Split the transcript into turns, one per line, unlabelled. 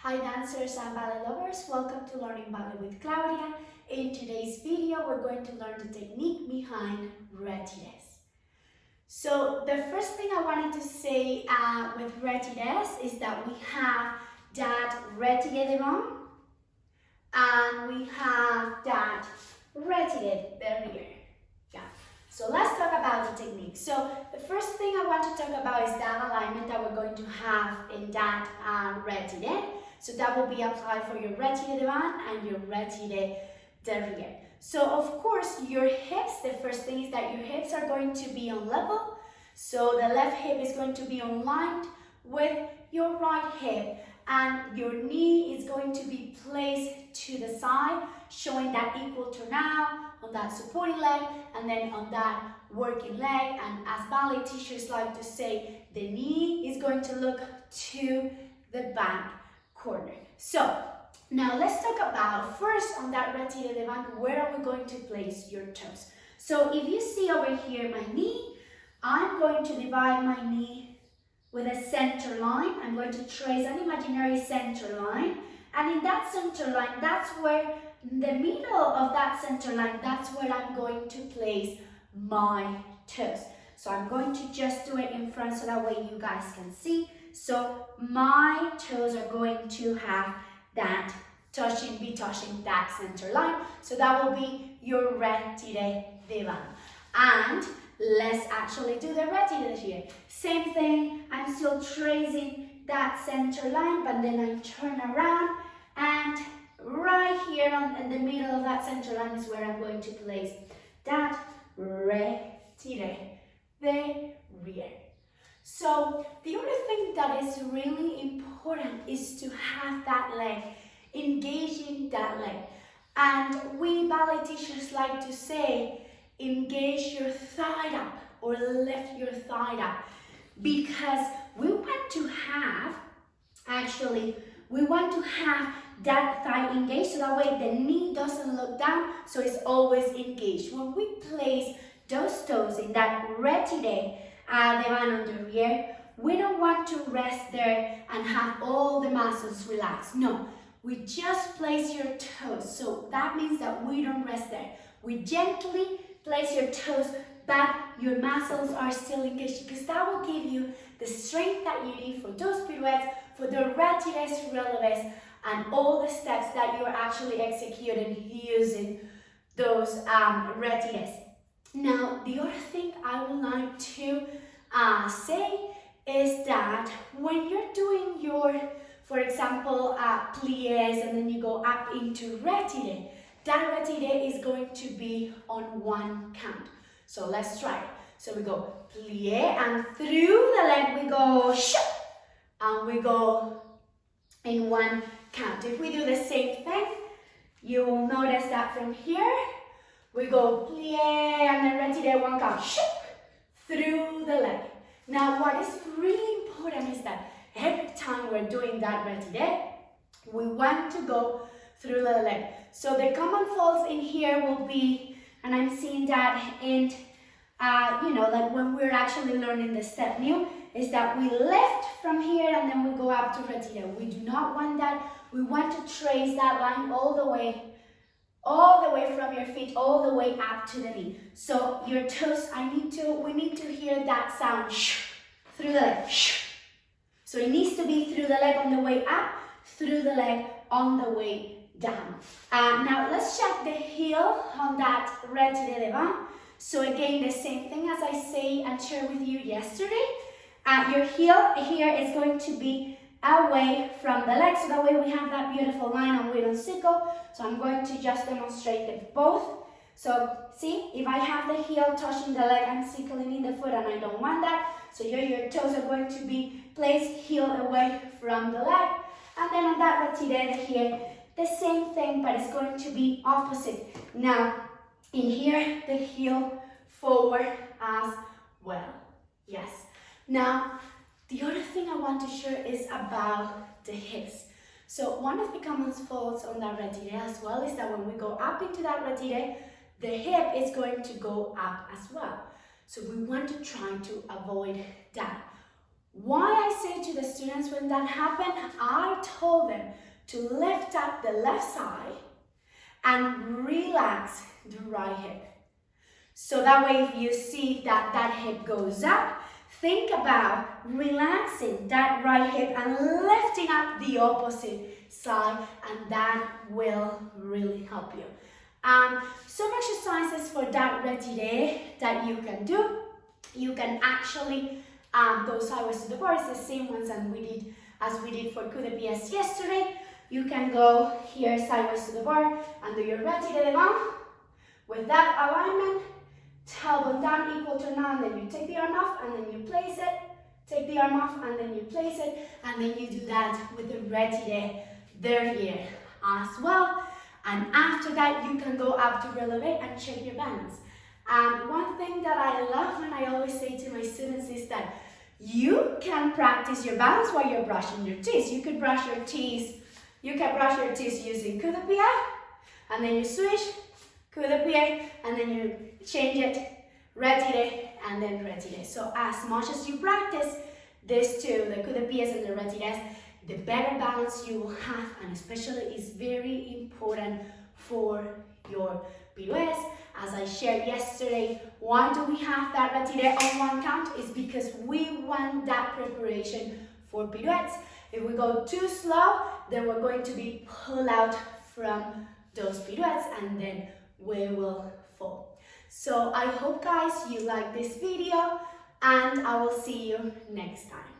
Hi dancers and ballet lovers, welcome to Learning Ballet with Claudia. In today's video, we're going to learn the technique behind Retirés. So the first thing I wanted to say with Retirés is that we have that Retiré deviant and we have that Retiré derrière. Yeah. So let's talk about the technique. So the first thing I want to talk about is that alignment that we're going to have in that Retiré. So that will be applied for your Retiré deviant and your Retiré derrière. So of course your hips, the first thing is that your hips are going to be on level. So the left hip is going to be aligned with your right hip and your knee is going to be placed to the side, showing that equal turnout on that supporting leg and then on that working leg. And as ballet teachers like to say, the knee is going to look to the back corner. So now let's talk about first on that Retiré deviant, where are we going to place your toes? So if you see over here my knee, I'm going to divide my knee with a center line. I'm going to trace an imaginary center line, and in that center line, that's where in the middle of that center line, that's where I'm going to place my toes. So I'm going to just do it in front so that way you guys can see. So my toes are going to have that be touching that center line. So that will be your Retiré deviant. And let's actually do the Retiré here. Same thing, I'm still tracing that center line, but then I turn around and right here in the middle of that center line is where I'm going to place that Retiré derrière. So the other thing that is really important is to have that leg, engaging that leg. And we ballet teachers like to say, engage your thigh up or lift your thigh up, because we want to have that thigh engaged so that way the knee doesn't look down, so it's always engaged. When we place those toes in that Retiré deviant derrière, we don't want to rest there and have all the muscles relaxed. No, we just place your toes. So that means that we don't rest there. We gently place your toes, but your muscles are still engaged, because that will give you the strength that you need for those pirouettes, for the Retirés, relevés, and all the steps that you're actually executing using those Retirés. Now, the other thing I would like to say is that when you're doing your, for example, pliés, and then you go up into Retiré, that Retiré is going to be on one count. So let's try it. So we go plié, and through the leg we go shoo, and we go in one count. If we do the same thing, you will notice that from here, we go plié and then Retiré, one count, shoo, through the leg. Now what is really important is that every time we're doing that Retiré, we want to go through the leg. So the common faults in here will be, and I'm seeing that in, like when we're actually learning the step new, is that we lift from here and then we go up to Retiré. We do not want that. We want to trace that line all the way from your feet, all the way up to the knee. So your toes, we need to hear that sound through the leg. So it needs to be through the leg on the way up, through the leg on the way down. Now let's check the heel on that Retiré deviant. So again, the same thing as I say and shared with you yesterday. Your heel here is going to be away from the leg, so that way we have that beautiful line and we don't sickle. So I'm going to just demonstrate it both. So see, if I have the heel touching the leg, I'm sickling in the foot and I don't want that. So here your toes are going to be placed heel away from the leg. And then on that Retiré here, the same thing, but it's going to be opposite. Now, in here, the heel forward as well. Yes. Now, the other thing I want to share is about the hips. So one of the common faults on that Retiré as well is that when we go up into that Retiré, the hip is going to go up as well. So we want to try to avoid that. Why I say to the students when that happened, I told them to lift up the left side and relax the right hip. So that way if you see that that hip goes up, think about relaxing that right hip and lifting up the opposite side, and that will really help you. Some exercises for that retiré that you can do. You can actually go sideways to the bar. It's the same ones as we did for coup de pied yesterday. You can go here sideways to the bar and do your retiré devant with that alignment. Tailbone down equal to now, and then you take the arm off and then you place it. Take the arm off and then you place it, and then you do that with the retiré derrière as well. And after that, you can go up to releve and check your balance. One thing that I love and I always say to my students is that you can practice your balance while you're brushing your teeth. You could brush your teeth. You can brush your teeth using coup de pied, and then you switch, coup de pied, and then you change it, retiré, and then retiré. So as much as you practice these two, the coup de pieds and the retirés, the better balance you will have, and especially is very important for your pirouettes. As I shared yesterday, why do we have that retiré on one count? Is because we want that preparation for pirouettes. If we go too slow, then we're going to be pulled out from those pirouettes and then we will fall. So I hope guys you like this video, and I will see you next time.